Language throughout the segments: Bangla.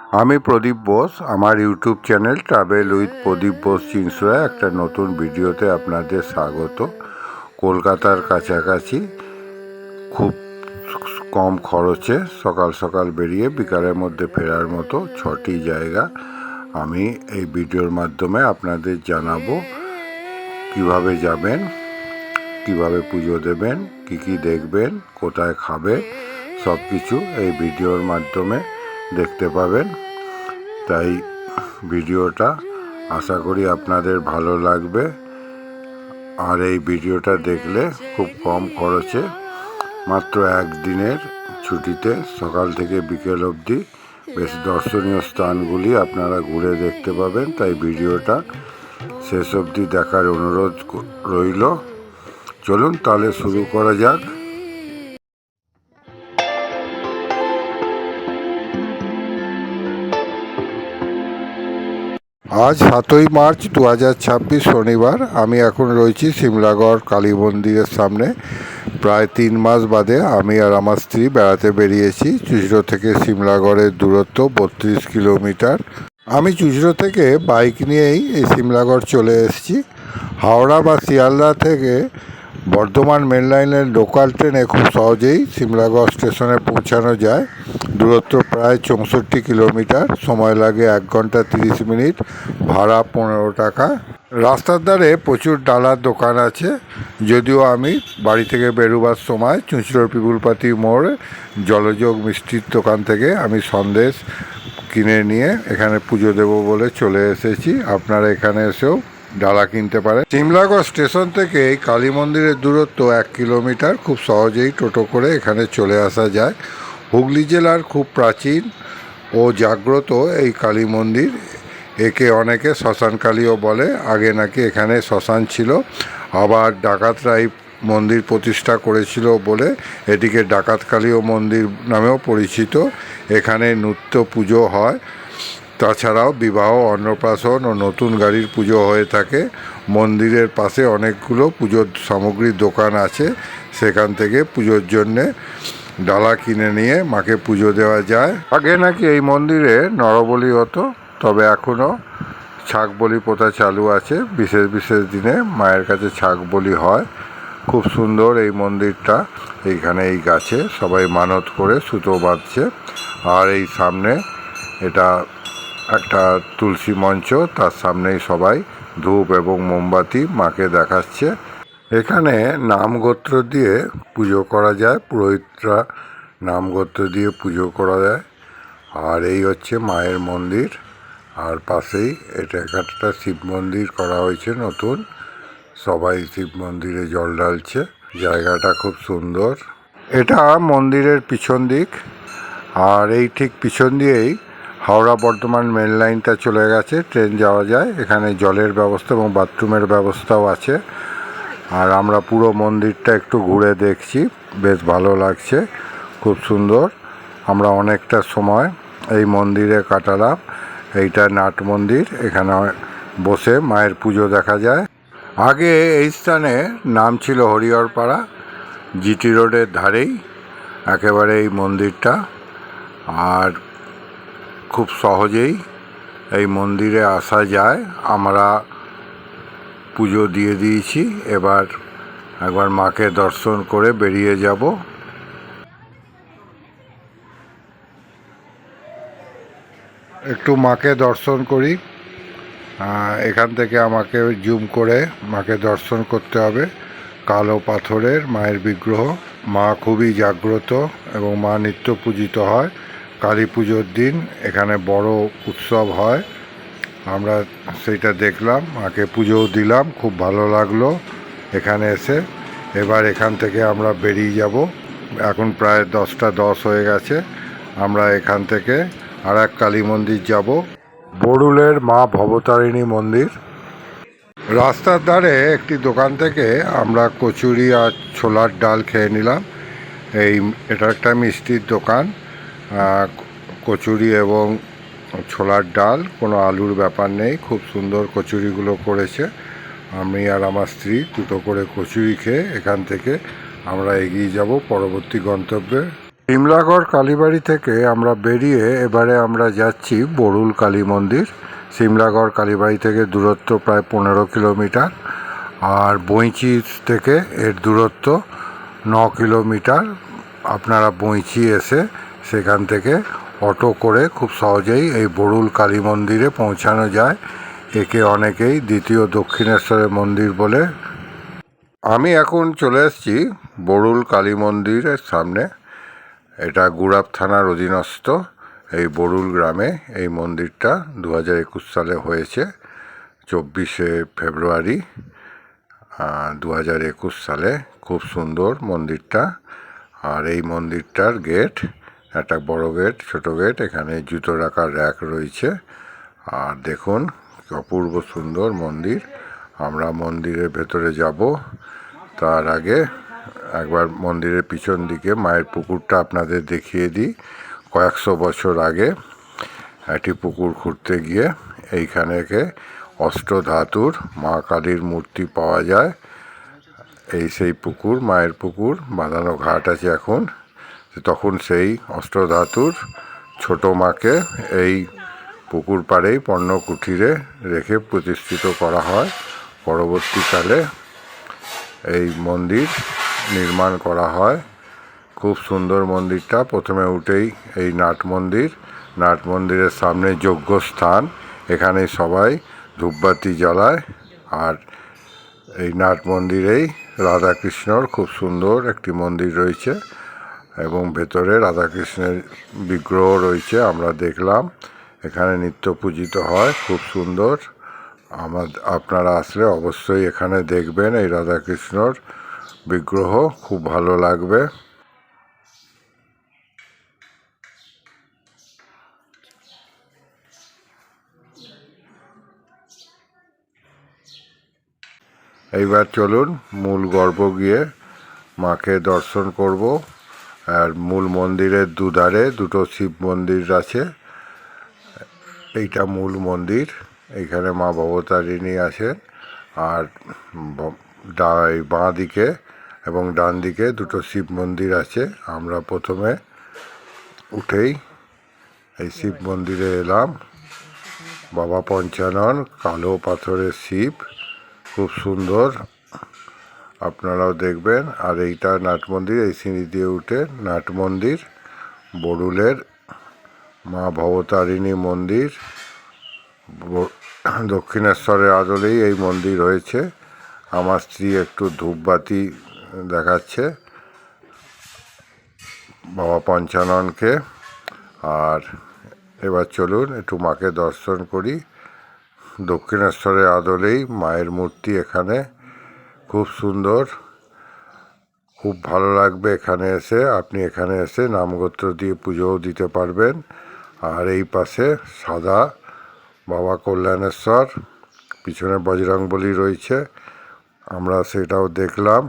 আমি প্রদীপ বোস। আমার ইউটিউব চ্যানেল ট্রাভেল উইথ প্রদীপ বোস চিনসুরা একটা নতুন ভিডিওতে আপনাদের স্বাগত। কলকাতার কাছাকাছি খুব কম খরচে সকাল সকাল বেরিয়ে বিকালের মধ্যে ফেরার মতো 6টি জায়গা আমি এই ভিডিওর মাধ্যমে আপনাদের জানাবো। কিভাবে যাবেন, কিভাবে পুজো দেবেন, কি দেখবেন, কোথায় খাবেন, সব কিছু এই ভিডিওর মাধ্যমে দেখতে পাবেন। তাই ভিডিওটা আশা করি আপনাদের ভালো লাগবে। আর এই ভিডিওটা দেখলে খুব কম খরচে মাত্র একদিনের ছুটিতে সকাল থেকে বিকেল অবধি বেশ দর্শনীয় স্থানগুলি আপনারা ঘুরে দেখতে পাবেন। তাই ভিডিওটা শেষ অবধি দেখার অনুরোধ রইল। চলুন তাহলে শুরু করা যাক। আজ 7ই মার্চ 2026 শনিবার। আমি এখন রয়েছি সিমলাগড় কালী মন্দিরের সামনে। প্রায় 3 মাস বাদে আমি আর আমার স্ত্রী বেড়াতে বেরিয়েছি। চুঁচুড়া থেকে সিমলাগড়ের দূরত্ব 32 কিলোমিটার। আমি চুঁচুড়া থেকে বাইক নিয়েই এই সিমলাগড় চলে এসেছি। হাওড়া বা শিয়ালদা থেকে বর্ধমান মেন লাইনের লোকাল ট্রেনে খুব সহজেই সিমলাগড় স্টেশনে পৌঁছানো যায়। দূরত্ব প্রায় 64 কিলোমিটার, সময় লাগে 1 ঘন্টা 30 মিনিট, ভাড়া 15 টাকা। রাস্তার ধারে প্রচুর ডালার দোকান আছে। যদিও আমি বাড়ি থেকে বেরোবার সময় চুঁচুড়ার পিপুলপাতি মোড়ে জলযোগ মিষ্টির দোকান থেকে আমি সন্দেশ কিনে নিয়ে এখানে পুজো দেবো বলে চলে এসেছি। আপনারা এখানে এসেও ডালা কিনতে পারেন। সিমলাগড় স্টেশন থেকে এই কালী মন্দিরের দূরত্ব 1 কিলোমিটার। খুব সহজেই টোটো করে এখানে চলে আসা যায়। হুগলি জেলার খুব প্রাচীন ও জাগ্রত এই কালী মন্দির। একে অনেকে শ্মশান কালীও বলে। আগে নাকি এখানে শ্মশান ছিল, আবার ডাকাতরা এই মন্দির প্রতিষ্ঠা করেছিল বলে এটিকে ডাকাত কালীও মন্দির নামেও পরিচিত। এখানে নিত্য পুজো হয়। তাছাড়াও বিবাহ, অন্নপ্রাশন ও নতুন গাড়ির পুজো হয়ে থাকে। মন্দিরের পাশে অনেকগুলো পুজোর সামগ্রীর দোকান আছে। সেখান থেকে পুজোর জন্যে ডালা কিনে নিয়ে মাকে পুজো দেওয়া যায়। আগে নাকি এই মন্দিরে নরবলি হতো, তবে এখনও ছাগ বলি প্রথা চালু আছে। বিশেষ বিশেষ দিনে মায়ের কাছে ছাগ বলি হয়। খুব সুন্দর এই মন্দিরটা। এইখানে এই গাছে সবাই মানত করে সুতো বাঁধছে। আর এই সামনে এটা একটা তুলসী মঞ্চ, তার সামনেই সবাই ধূপ এবং মোমবাতি মাকে দেখাচ্ছে। এখানে নাম গোত্র দিয়ে পুজো করা যায়। পুরোহিতরা নাম গোত্র দিয়ে পুজো করা যায়। আর এই হচ্ছে মায়ের মন্দির। আর পাশেই এটা একটা শিব মন্দির করা হয়েছে নতুন। সবাই শিব মন্দিরে জল ঢালছে। জায়গাটা খুব সুন্দর। এটা মন্দিরের পিছন দিক। আর এই ঠিক পিছন দিয়েই হাওড়া বর্ধমান মেন লাইনটা চলে গেছে, ট্রেন যাওয়া যায়। এখানে জলের ব্যবস্থা এবং বাথরুমের ব্যবস্থাও আছে। আর আমরা পুরো মন্দিরটা একটু ঘুরে দেখছি, বেশ ভালো লাগছে, খুব সুন্দর। আমরা অনেকটা সময় এই মন্দিরে কাটালাম। এইটা নাট মন্দির, এখানে বসে মায়ের পুজো দেখা যায়। আগে এই স্থানে নাম ছিল হরিহরপাড়া। জিটি রোডের ধারেই একেবারে এই মন্দিরটা। আর খুব সহজেই এই মন্দিরে আসা যায়। আমরা পুজো দিয়ে দিয়েছি। এবার একবার মাকে দর্শন করে বেরিয়ে যাব। একটু মাকে দর্শন করি। এখান থেকে আমাকে জুম করে মাকে দর্শন করতে হবে। কালো পাথরের মায়ের বিগ্রহ। মা খুবই জাগ্রত এবং মা নিত্য পূজিত হয়। কালী পুজোর দিন এখানে বড় উৎসব হয়। আমরা সেইটা দেখলাম, মাকে পুজোও দিলাম। খুব ভালো লাগলো এখানে এসে। এবার এখান থেকে আমরা বেরিয়ে যাব। এখন প্রায় 10টা 10 হয়ে গেছে। আমরা এখান থেকে আর এক কালী মন্দির যাব, বড়ুলের মা ভবতারিণী মন্দির। রাস্তার ধারে একটি দোকান থেকে আমরা কচুরি আর ছোলার ডাল খেয়ে নিলাম। এটা একটা মিষ্টির দোকান। কচুরি এবং ছোলার ডাল, কোনো আলুর ব্যাপার নেই। খুব সুন্দর কচুরিগুলো করেছে। আমি আর আমার স্ত্রী দুটো করে কচুরি খেয়ে এখান থেকে আমরা এগিয়ে যাব পরবর্তী গন্তব্যে। সিমলাগড় কালীবাড়ি থেকে আমরা বেরিয়ে এবারে আমরা যাচ্ছি বরুল কালী মন্দির। সিমলাগড় কালীবাড়ি থেকে দূরত্ব প্রায় 15 কিলোমিটার, আর বইঁচি থেকে এর দূরত্ব 9 কিলোমিটার। আপনারা বইঁচি এসে সেখান থেকে অটো করে খুব সহজেই এই বরুল কালী মন্দিরে পৌঁছানো যায়। একে অনেকেই দ্বিতীয় দক্ষিণেশ্বরের মন্দির বলে। আমি এখন চলে এসেছি বরুল কালী মন্দিরের সামনে। এটা গুড়াব থানার অধীনস্থ এই বরুল গ্রামে এই মন্দিরটা 2021 সালে হয়েছে, 24শে ফেব্রুয়ারি 2021 সালে। খুব সুন্দর মন্দিরটা। আর এই মন্দিরটার গেট, একটা বড় গেট, ছোট গেট, এখানে জুতো রাখার র্যাক রয়েছে। আর দেখুন অপূর্ব সুন্দর মন্দির। আমরা মন্দিরের ভেতরে যাব, তার আগে একবার মন্দিরের পিছন দিকে মায়ের পুকুরটা আপনাদের দেখিয়ে দিই। কয়েকশো বছর আগে একটি পুকুর খুঁড়তে গিয়ে এইখানেকে অষ্টধাতুর মা কালীর মূর্তি পাওয়া যায়। এই সেই পুকুর, মায়ের পুকুর, বাঁধানো ঘাট আছে এখন। তখন সেই অষ্টধাতুর ছোট মাকে এই পুকুর পাড়েই পর্ণকুঠিরে রেখে প্রতিষ্ঠিত করা হয়। পরবর্তীকালে এই মন্দির নির্মাণ করা হয়। খুব সুন্দর মন্দিরটা। প্রথমে উঠেই এই নাট মন্দির, নাট মন্দিরের সামনে যজ্ঞ স্থান, এখানে সবাই ধূপবাতি জ্বালায়। আর এই নাট মন্দিরেই রাধাকৃষ্ণর খুব সুন্দর একটি মন্দির রয়েছে এবং ভেতরে রাধাকৃষ্ণের বিগ্রহ রয়েছে, আমরা দেখলাম। এখানে নিত্য পূজিত হয়, খুব সুন্দর। আপনারা আসলে অবশ্যই এখানে দেখবেন এই রাধাকৃষ্ণর বিগ্রহ, খুব ভালো লাগবে। এইবার চলুন মূল গর্ভ গিয়ে মাকে দর্শন করব। আর মূল মন্দিরের দুধারে দুটো শিব মন্দির আছে। এইটা মূল মন্দির, এইখানে মা ভবতারিণী আছেন। আর বাঁ দিকে এবং ডান দিকে দুটো শিব মন্দির আছে। আমরা প্রথমে উঠেই এই শিব মন্দিরে এলাম। বাবা পঞ্চানন, কালো পাথরের শিব, খুব সুন্দর, আপনারাও দেখবেন। আর এইটা নাট মন্দির, এই সিঁড়ি দিয়ে উঠে নাট মন্দির। বরুলের মা ভবতারিণী মন্দির, দক্ষিণেশ্বরের আদলেই এই মন্দির হয়েছে। আমার স্ত্রী একটু ধূপবাতি দেখাচ্ছে বাবা পঞ্চাননকে। আর এবার চলুন একটু মাকে দর্শন করি। দক্ষিণেশ্বরের আদলেই মায়ের মূর্তি এখানে, খুব সুন্দর, খুব ভালো লাগবে এখানে এসে। আপনি এখানে এসে নামগোত্র দিয়ে পুজোও দিতে পারবেন। আর এই পাশে সাদা বাবা কল্যাণেশ্বর, পিছনে বজরংবলী রয়েছে, আমরা সেটাও দেখলাম।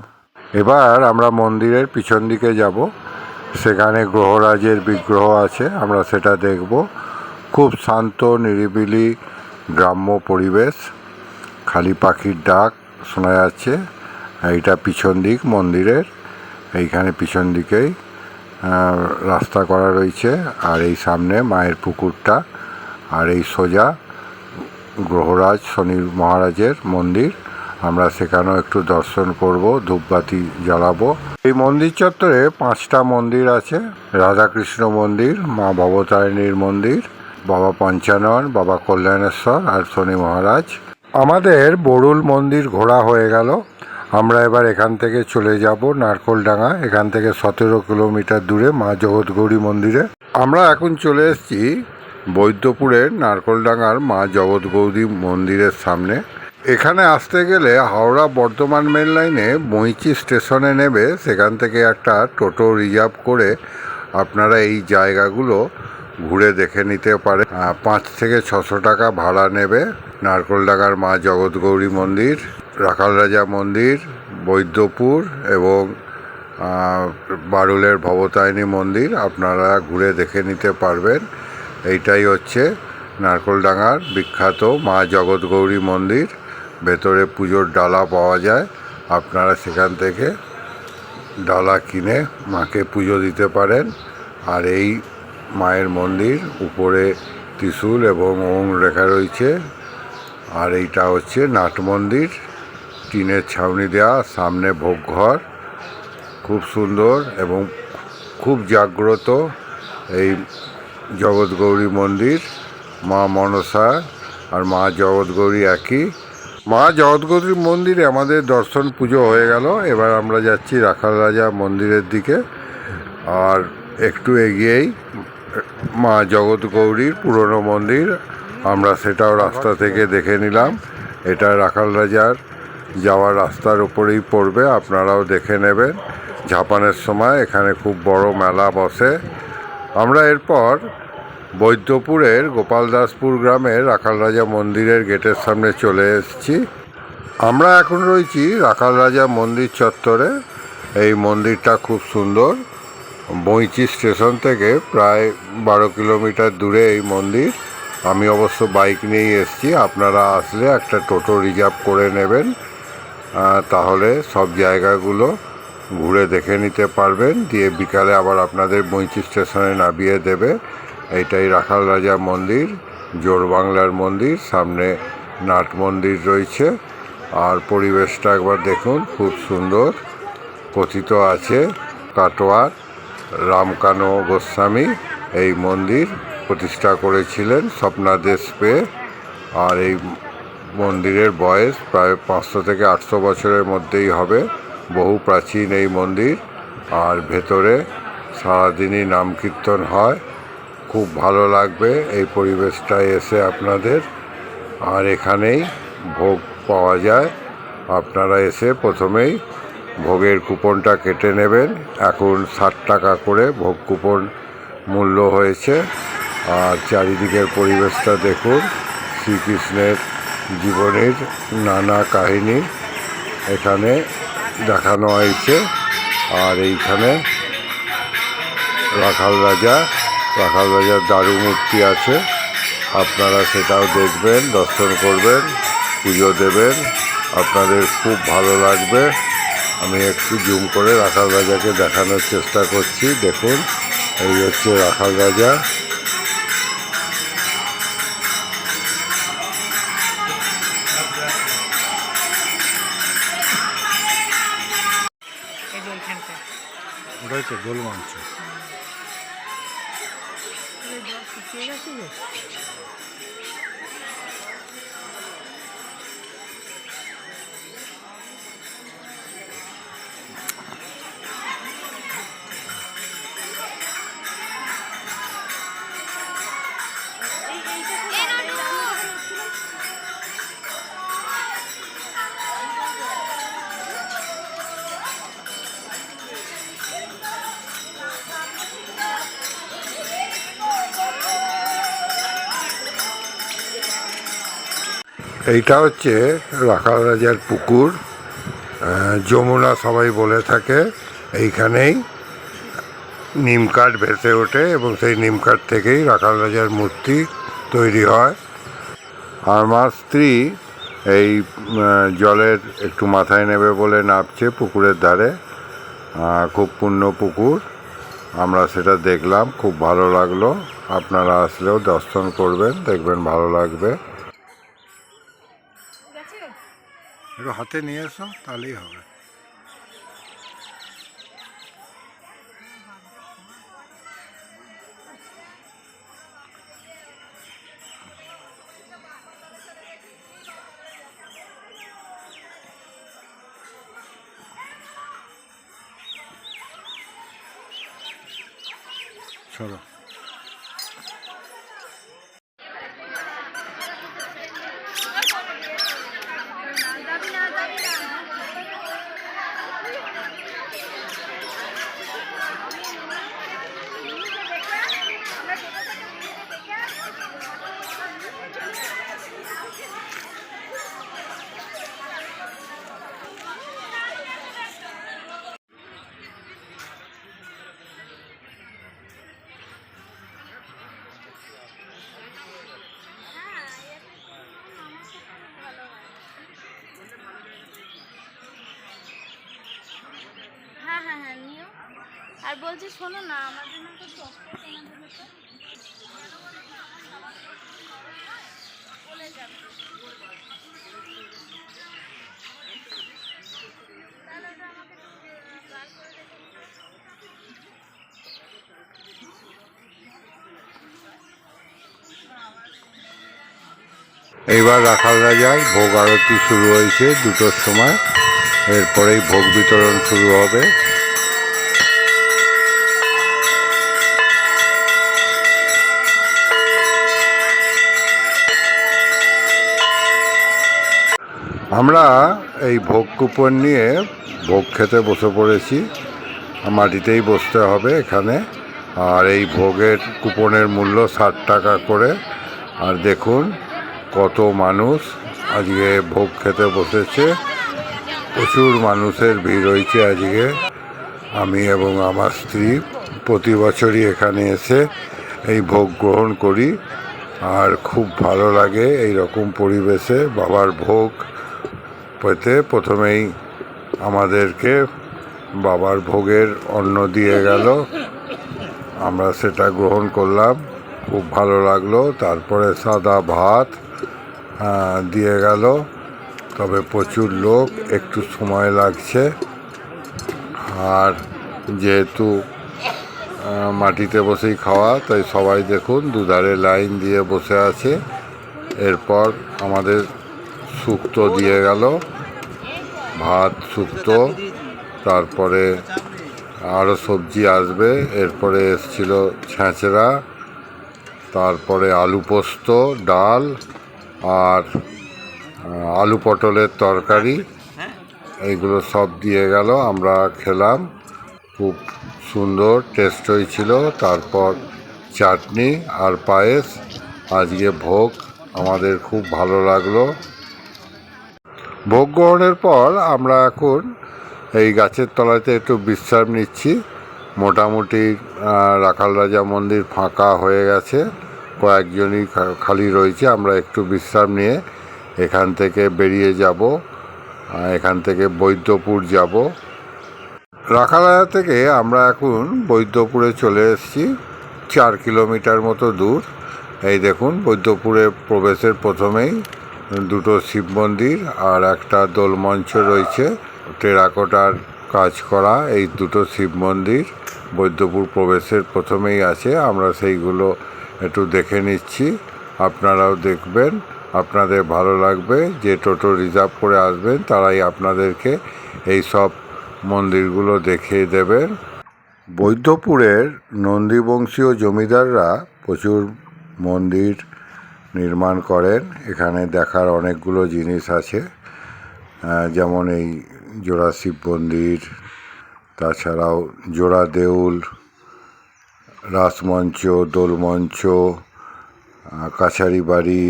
এবার আমরা মন্দিরের পিছন দিকে যাব, সেখানে গ্রহরাজের বিগ্রহ আছে, আমরা সেটা দেখব। খুব শান্ত নিরিবিলি গ্রাম্য পরিবেশ, খালি পাখির ডাক শোনা যাচ্ছে। এইটা পিছন দিক মন্দিরের, এইখানে পিছন দিকেই রাস্তা করা রয়েছে। আর এই সামনে মায়ের পুকুরটা, আর এই সোজা গ্রহরাজ শনি মহারাজের মন্দির। আমরা সেখানেও একটু দর্শন করব, ধূপবাতি জ্বালাবো। এই মন্দির চত্বরে 5টা মন্দির আছে। রাধাকৃষ্ণ মন্দির, মা ভবতারিণীর মন্দির, বাবা পঞ্চানন, বাবা কল্যাণেশ্বর আর শনি মহারাজ। আমাদের বরুল মন্দির ঘোরা হয়ে গেল। আমরা এবার এখান থেকে চলে যাব নারকোলডাঙ্গা। এখান থেকে 17 কিলোমিটার দূরে মা জগৎগৌরী মন্দিরে। আমরা এখন চলে এসেছি বৈদ্যপুরের নারকোলডাঙ্গার মা জগৎগৌরী মন্দিরের সামনে। এখানে আসতে গেলে হাওড়া বর্ধমান মেন লাইনে বইঁচি স্টেশনে নেবে, সেখান থেকে একটা টোটো রিজার্ভ করে আপনারা এই জায়গাগুলো ঘুরে দেখে নিতে পারে। 5 থেকে 600 টাকা ভাড়া নেবে। নারকোলডাঙ্গার মা জগৎগৌরী মন্দির, রাখাল রাজা মন্দির, বৈদ্যপুর এবং বারুলের ভবতারিণী মন্দির আপনারা ঘুরে দেখে নিতে পারবেন। এইটাই হচ্ছে নারকোলডাঙ্গার বিখ্যাত মা জগৎগৌরী মন্দির। ভেতরে পুজোর ডালা পাওয়া যায়, আপনারা সেখান থেকে ডালা কিনে মাকে পুজো দিতে পারেন। আর এই মায়ের মন্দির, উপরে ত্রিশূল এবং ওং লেখা রয়েছে। আর এইটা হচ্ছে নাট মন্দির, টিনের ছাউনি দেওয়া, সামনে ভোগঘর, খুব সুন্দর এবং খুব জাগ্রত এই জগৎগৌরী মন্দির। মা মনসা আর মা জগৎগৌরী একই। মা জগৎগৌরী মন্দিরে আমাদের দর্শন পুজো হয়ে গেল। এবার আমরা যাচ্ছি রাখাল রাজা মন্দিরের দিকে। আর একটু এগিয়েই মা জগৎগৌরীর পুরনো মন্দির, আমরা সেটাও রাস্তা থেকে দেখে নিলাম। এটা রাখাল রাজার যাওয়ার রাস্তার উপরেই পড়বে, আপনারাও দেখে নেবেন। ঝাপানের সময় এখানে খুব বড় মেলা বসে। আমরা এরপর বৈদ্যপুরের গোপালদাসপুর গ্রামের রাখাল রাজা মন্দিরের গেটের সামনে চলে এসেছি। আমরা এখন রয়েছি রাখাল রাজা মন্দির চত্বরে। এই মন্দিরটা খুব সুন্দর। বইচি স্টেশন থেকে প্রায় 12 কিলোমিটার দূরে এই মন্দির। আমি অবশ্য বাইক নিয়েই এসেছি, আপনারা আসলে একটা টোটো রিজার্ভ করে নেবেন, তাহলে সব জায়গাগুলো ঘুরে দেখে নিতে পারবেন। দিয়ে বিকালে আবার আপনাদের বইচি স্টেশনে নামিয়ে দেবে। এইটাই রাখাল রাজা মন্দির, জোড়বাংলার মন্দির। সামনে নাট মন্দির রয়েছে। আর পরিবেশটা একবার দেখুন, খুব সুন্দর। কথিত আছে কাটোয়ার রামকানো গোস্বামী এই মন্দির প্রতিষ্ঠা করেছিলেন স্বপ্নাদেশ পেয়ে। আর এই মন্দিরের বয়স প্রায় 500 থেকে 800 বছরের মধ্যেই হবে। বহু প্রাচীন এই মন্দির। আর ভেতরে সারাদিনই নাম কীর্তন হয়। খুব ভালো লাগবে এই পরিবেশটায় এসে আপনাদের। আর এখানেই ভোগ পাওয়া যায়। আপনারা এসে প্রথমেই ভোগের কুপনটা কেটে নেবেন। এখন 60 টাকা করে ভোগ কুপন মূল্য হয়েছে। আর চারিদিকের পরিবেশটা দেখুন, শ্রীকৃষ্ণের জীবনের নানা কাহিনী এখানে দেখানো হয়েছে। আর এইখানে রাখাল রাজার দারু মূর্তি আছে, আপনারা সেটাও দেখবেন, দর্শন করবেন, পুজো দেবেন, আপনাদের খুব ভালো লাগবে। আমি একটু জুম করে রাখাল রাজাকে দেখানোর চেষ্টা করছি। দেখুন, এই হচ্ছে রাখাল রাজা। ওটাই তো দোল মঞ্চ। এইটা হচ্ছে রাখাল রাজার পুকুর, যমুনা সবাই বলে থাকে। এইখানেই নিম কাঠ ভেসে ওঠে এবং সেই নিম কাঠ থেকেই রাখাল রাজার মূর্তি তৈরি হয়। আমার স্ত্রী এই জলের একটু মাথায় নেবে বলে নামছে পুকুরের ধারে। খুব পূর্ণ পুকুর, আমরা সেটা দেখলাম, খুব ভালো লাগলো। আপনারা আসলেও দর্শন করবেন, দেখবেন ভালো লাগবে। একটু হাতে নিয়ে এসো, তাহলেই হবে। চলো। আর বলছি শোনো না, আমার জন্য একটা চকলেট এনে দেবে তো। কেন বলো তো, আমার খাবার বলে যাবে, তাহলে ওটা আমাকে বার করে রেখে দিতে। এইবার রাখাল রাজার ভোগ আরতি শুরু হয়েছে 2টোর সময়, এরপরেই ভোগ বিতরণ শুরু হবে। আমরা এই ভোগ কুপন নিয়ে ভোগ খেতে বসে পড়েছি। মাটিতেই বসতে হবে এখানে। আর এই ভোগের কুপনের মূল্য 60 টাকা করে। আর দেখুন কত মানুষ আজকে ভোগ খেতে বসেছে, প্রচুর মানুষের ভিড় হয়েছে আজকে। আমি এবং আমার স্ত্রী প্রতি বছরই এখানে এসে এই ভোগ গ্রহণ করি, আর খুব ভালো লাগে এই রকম পরিবেশে বাবার ভোগ পেতে। প্রথমেই আমাদেরকে বাবার ভোগের অন্ন দিয়ে গেল, আমরা সেটা গ্রহণ করলাম, খুব ভালো লাগলো। তারপরে সাদা ভাত দিয়ে গেল, তবে প্রচুর লোক, একটু সময় লাগছে। আর যেহেতু মাটিতে বসেই খাওয়া, তাই সবাই দেখুন দুধারে লাইন দিয়ে বসে আছে। এরপর আমাদের শুক্তো দিয়ে গেল, ভাত শুক্তো, তারপরে আরও সবজি আসবে। এরপরে এসছিল ছেঁচড়া, তারপরে আলু পোস্ত, ডাল আর আলু পটলের তরকারি, এইগুলো সব দিয়ে গেল। আমরা খেলাম, খুব সুন্দর টেস্ট হয়েছিল। তারপর চাটনি আর পায়েস। আজকে ভোগ আমাদের খুব ভালো লাগলো। ভোগ গ্রহণের পর আমরা এখন এই গাছের তলাতে একটু বিশ্রাম নিচ্ছি। মোটামুটি রাখাল রাজা মন্দির ফাঁকা হয়ে গেছে, কয়েকজনই খালি রয়েছে। আমরা একটু বিশ্রাম নিয়ে এখান থেকে বেরিয়ে যাব, এখান থেকে বৈদ্যপুর যাব। রাখাল রাজা থেকে আমরা এখন বৈদ্যপুরে চলে এসেছি, 4 কিলোমিটার মতো দূর। এই দেখুন বৈদ্যপুরে প্রবেশের প্রথমেই 2টো শিব মন্দির আর একটা দোলমঞ্চ রয়েছে, টেরাকোটার কাজ করা। এই 2টো শিব মন্দির বৈদ্যপুর প্রবেশের প্রথমেই আছে। আমরা সেইগুলো একটু দেখে নিচ্ছি, আপনারাও দেখবেন, আপনাদের ভালো লাগবে। যে টোটো রিজার্ভ করে আসবেন তারাই আপনাদেরকে এই সব মন্দিরগুলো দেখিয়ে দেবেন। বৈদ্যপুরের নন্দীবংশীয় জমিদাররা প্রচুর মন্দির নির্মাণ করেন। এখানে দেখার অনেকগুলো জিনিস আছে, যেমন এই জোড়া শিব মন্দির, তাছাড়াও জোড়া দেউল, রাসমঞ্চ, দোলমঞ্চ, কাছারি বাড়ি,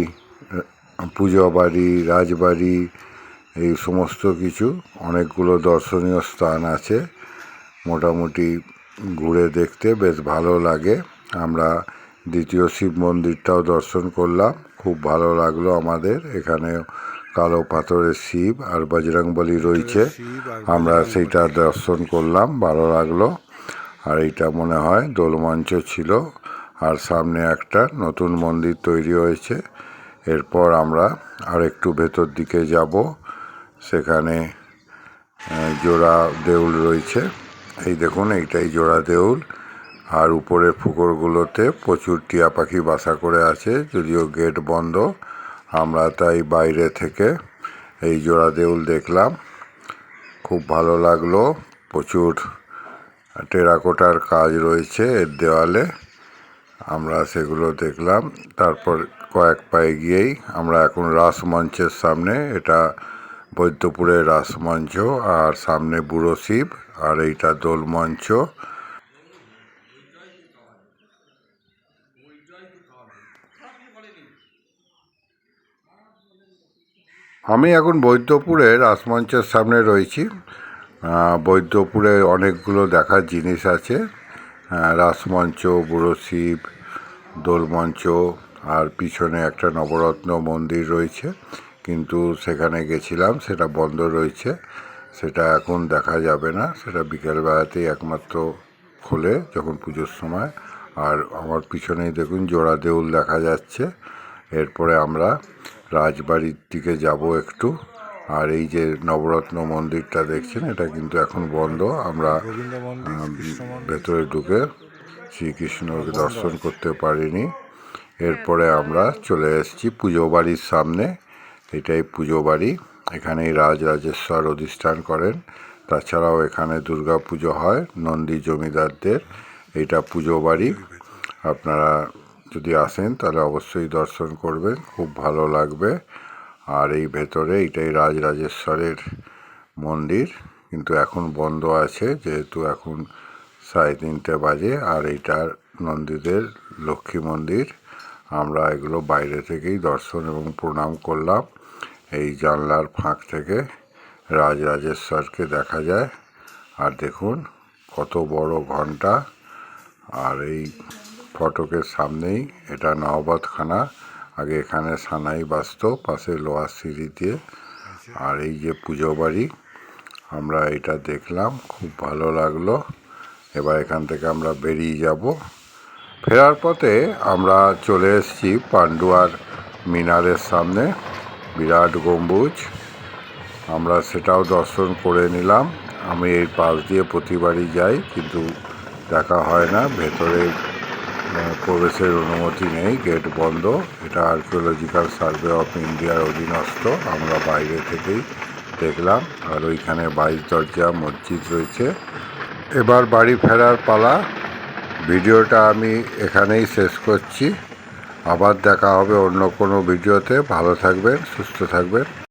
পুজো বাড়ি, রাজবাড়ি, এই সমস্ত কিছু অনেকগুলো দর্শনীয় স্থান আছে। মোটামুটি ঘুরে দেখতে বেশ ভালো লাগে। আমরা দ্বিতীয় শিব মন্দিরটাও দর্শন করলাম, খুব ভালো লাগলো আমাদের। এখানে কালো পাথরের শিব আর বজরংবলী রয়েছে, আমরা সেইটা দর্শন করলাম, ভালো লাগলো। আর এইটা মনে হয় দোলমঞ্চ ছিল। আর সামনে একটা নতুন মন্দির তৈরি হয়েছে। এরপর আমরা আর একটু ভেতর দিকে যাব, সেখানে জোড়া দেউল রয়েছে। এই দেখুন এইটাই জোড়া দেউল। আর উপরের পুকুরগুলোতে প্রচুর টিয়া পাখি বাসা করে আছে, যদিও গেট বন্ধ। আমরা তাই বাইরে থেকে এই জোড়া দেউল দেখলাম, খুব ভালো লাগলো। প্রচুর টেরাকোটার কাজ রয়েছে এর দেওয়ালে, আমরা সেগুলো দেখলাম। তারপর কয়েক পায়ে গিয়েই আমরা এখন রাসমঞ্চের সামনে, এটা বৈদ্যপুরের রাসমঞ্চ, আর সামনে বুড়ো শিব, আর এইটা দোলমঞ্চ। আমি এখন বৈদ্যপুরের রাসমঞ্চের সামনে রয়েছি। বৈদ্যপুরে অনেকগুলো দেখার জিনিস আছে, রাসমঞ্চ, বুড়ো শিব, দোলমঞ্চ, আর পিছনে একটা নবরত্ন মন্দির রয়েছে, কিন্তু সেখানে গেছিলাম সেটা বন্ধ রয়েছে, সেটা এখন দেখা যাবে না, সেটা বিকেলবেলাতেই একমাত্র খোলে যখন পুজোর সময়। আর আমার পিছনেই দেখুন জোড়া দেউল দেখা যাচ্ছে। এরপরে আমরা রাজবাড়ির দিকে যাব একটু। আর এই যে নবরত্ন মন্দিরটা দেখছেন, এটা কিন্তু এখন বন্ধ। আমরা ভেতরে ঢুকে শ্রীকৃষ্ণকে দর্শন করতে পারিনি। এরপরে আমরা চলে এসেছি পুজো বাড়ির সামনে। এটাই পুজো বাড়ি, এখানেই রাজরাজেশ্বর অধিষ্ঠান করেন। তাছাড়াও এখানে দুর্গা পুজো হয় নন্দী জমিদারদের। এটা পুজো বাড়ি, আপনারা যদি আসেন তাহলে অবশ্যই দর্শন করবেন, খুব ভালো লাগবে। আর এই ভেতরে এটাই রাজরাজেশ্বরের মন্দির, কিন্তু এখন বন্ধ আছে যেহেতু এখন 3:30 বাজে। আর এইটার নন্দীদের লক্ষ্মী মন্দির। আমরা এগুলো বাইরে থেকেই দর্শন এবং প্রণাম করলাম। এই জানলার ফাঁক থেকে রাজরাজেশ্বরকে দেখা যায়। আর দেখুন কত বড় ঘন্টা। আর এই ফটকের সামনেই এটা নওয়াবতখানা, আগে এখানে সানাই বাসত পাশে লোহার সিঁড়ি দিয়ে। আর এই যে পুজো বাড়ি, আমরা এটা দেখলাম, খুব ভালো লাগলো। এবার এখান থেকে আমরা বেরিয়ে যাব। ফেরার পথে আমরা চলে এসেছি পান্ডুয়ার মিনারের সামনে, বিরাট গম্বুজ। আমরা সেটাও দর্শন করে নিলাম। আমি এই পাশ দিয়ে প্রতিবারই যাই, কিন্তু দেখা হয় না। ভেতরে প্রবেশের অনুমতি নেই, গেট বন্ধ। এটা আর্কিওলজিক্যাল সার্ভে অফ ইন্ডিয়ার অধীনস্থ। আমরা বাইরে থেকেই দেখলাম। আর ওইখানে 22 দরজা মসজিদ রয়েছে। এবার বাড়ি ফেরার পালা। ভিডিওটা আমি এখানেই শেষ করছি। আবার দেখা হবে অন্য কোনো ভিডিওতে। ভালো থাকবেন, সুস্থ থাকবেন।